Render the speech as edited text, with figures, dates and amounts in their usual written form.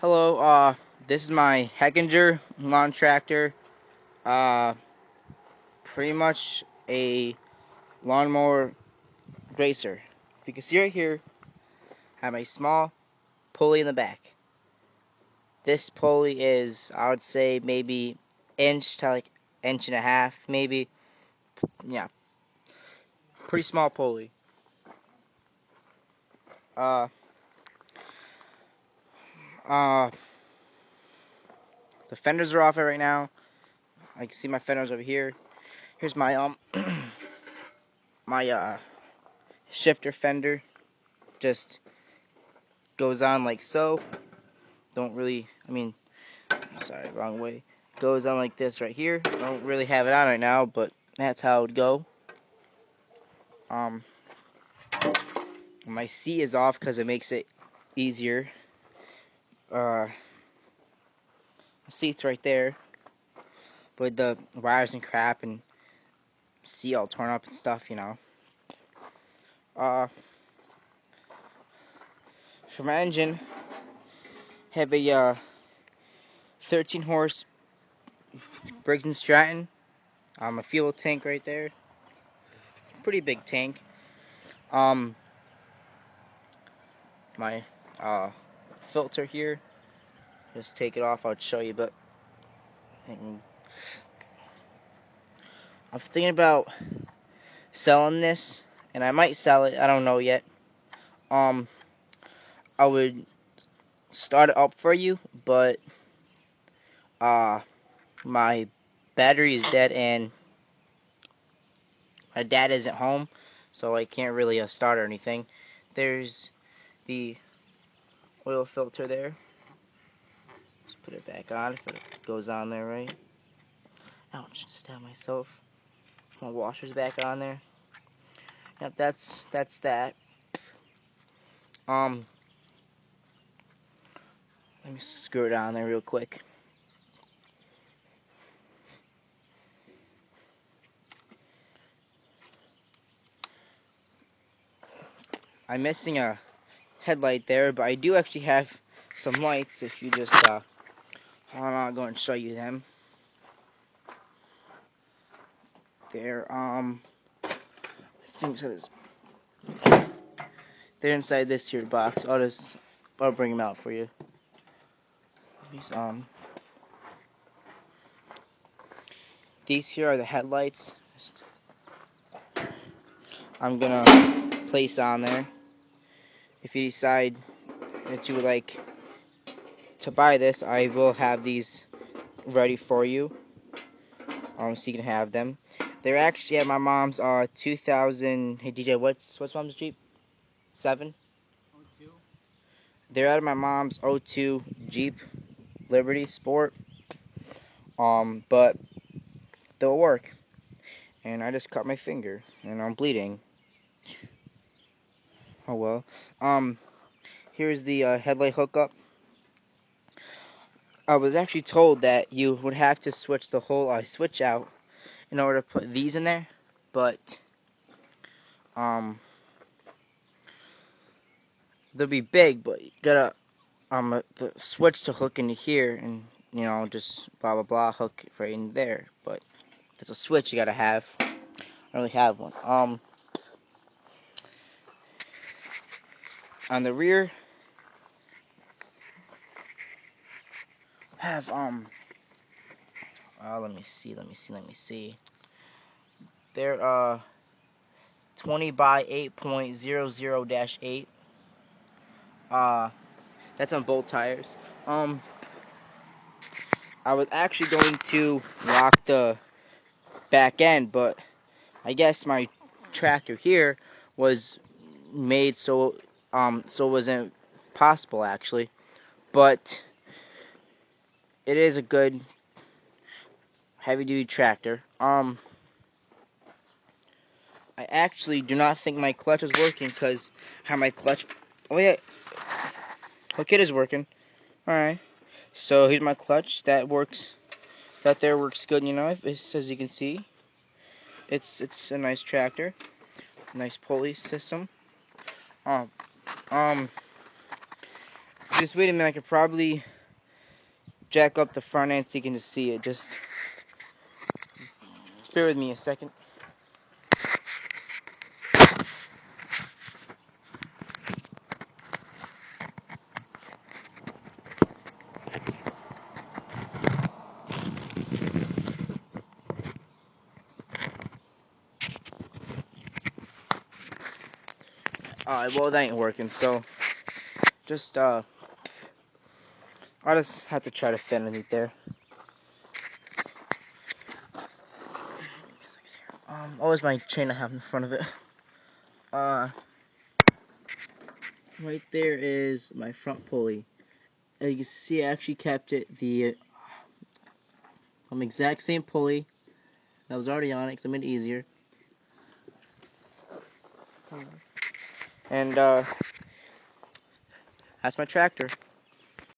Hello, this is my Hechinger lawn tractor. Uh, Pretty much a lawnmower racer. You can see right here, I have a small pulley in the back. This pulley is, I would say, maybe inch to like inch and a half, maybe. Yeah, pretty small pulley. Uh, uh, the fenders are off it right now. I can see my fenders over here. Here's my my shifter fender. Just goes on like so. Sorry, wrong way. Goes on like this right here. I don't really have it on right now, but that's how it would go. My seat is off because it makes it easier. My seat's right there, with the wires and crap and seat all torn up and stuff, you know. For my engine, have a 13 horse Briggs & Stratton. A fuel tank right there. Pretty big tank. My filter here. Just take it off. I'll show you, but I'm thinking about selling this, and I might sell it. I don't know yet. I would start it up for you, but my battery is dead and my dad isn't home, so I can't really start or anything. There's the oil filter there. Just put it back on if it goes on there right. Ouch, stabbed myself. My washer's back on there. Yep, that's that. Let me screw it on there real quick. I'm missing a headlight there, but I do actually have some lights. If you just I'm going to show you them. They're I think so. They're inside this here box. I'll bring them out for you. These here are the headlights. I'm gonna place on there. If you decide that you would like to buy this, I will have these ready for you. So you can have them. They're actually at my mom's 2000. Hey DJ, what's mom's Jeep? 7. 02. They're out of my mom's 02 Jeep Liberty Sport. But they'll work. And I just cut my finger and I'm bleeding. Oh well. Here's the headlight hookup. I was actually told that you would have to switch the whole switch out in order to put these in there, but they'll be big, but you gotta the switch to hook into here, and just blah blah blah, hook it right in there. But there's a switch you gotta have. I don't really have one. On the rear, have let me see. They're 20 by 8.00-8. That's on both tires. I was actually going to lock the back end, but I guess my tractor here was made so it wasn't possible actually. But it is a good heavy duty tractor. I actually do not think my clutch is working because how my clutch. Oh yeah, okay, it is working. All right. So here's my clutch. That works. That there works good. As you can see, it's a nice tractor, nice pulley system. Just wait a minute. I could probably jack up the front end so you can just see it. Just bear with me a second. Alright, well that ain't working, so just I'll just have to try to fit underneath there. Always my chain I have in front of it. Right there is my front pulley. As you can see, I actually kept it the exact same pulley that was already on it because I made it easier. And that's my tractor.